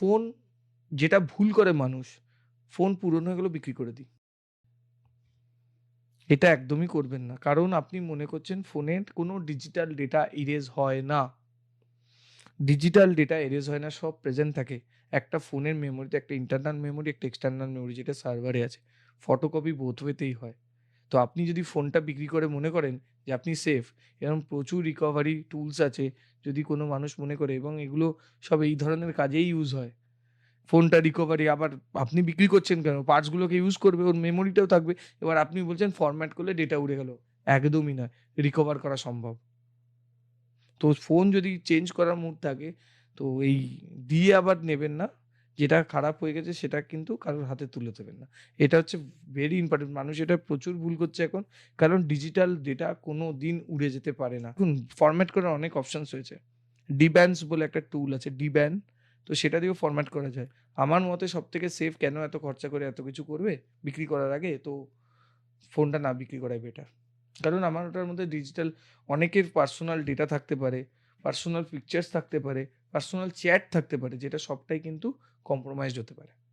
Phone যেটা ভুল করে মানুষ, ফোন পুরনো হয়ে গেলে বিক্রি করে দিই। এটা একদমই করবেন না। কারণ আপনি মনে করছেন ফোনের কোনো ডিজিটাল ডেটা ইরেজ হয় না। ডিজিটাল ডেটা এরেজ হয় না, সব প্রেজেন্ট থাকে। একটা ফোনের মেমোরিতে একটা ইন্টারনাল মেমোরি, একটা এক্সটার্নাল মেমোরি যেটা সার্ভারে আছে। ফটোকপি বোথ ওয়েতেই হয়। তো আপনি যদি ফোনটা বিক্রি করে মনে করেন যে আপনি সেফ, এরকম প্রচুর রিকভারি টুলস আছে যদি কোনো মানুষ মনে করে, এবং এগুলো সব এই ধরনের কাজেই ইউজ হয়। ফোনটা রিকভারি আবার আপনি বিক্রি করছেন কেন? পার্টস গুলোকে ইউজ করবে, ওর মেমোরিটাও থাকবে। এবার আপনি বলছেন ফরম্যাট করলে ডেটা উড়ে গেল। একদমই নয়। রিকভার করা সম্ভব। তো ফোন যদি চেঞ্জ করার মুড থাকে, তো এই দিয়ে আবার নেবেন না। যেটা খারাপ হয়ে গেছে সেটা কিন্তু কারোর হাতে তুলে দেবেন না। এটা হচ্ছে ভেরি ইম্পোর্টেন্ট। মানুষ এটা প্রচুর ভুল করছে এখন। কারণ ডিজিটাল ডেটা কোনদিন উড়ে যেতে পারে না। এখন ফরম্যাট করার অনেক অপশনস হয়েছে। ডিব্যান্স বলে একটা টুল আছে, ডিব্যান। তো সেটা দিয়েও ফরম্যাট করা যায়। আমার মতে সবথেকে সেফ, কেন এত খরচা করে এত কিছু করবে বিক্রি করার আগে? তো ফোনটা না বিক্রি করাই বেটার। কারণ আমার ওটার মধ্যে ডিজিটাল অনেকের পার্সোনাল ডেটা থাকতে পারে, পার্সোনাল পিকচার্স থাকতে পারে, পার্সোনাল চ্যাট থাকতে পারে, যেটা সবটাই কিন্তু কম্প্রোমাইজড হতে পারে।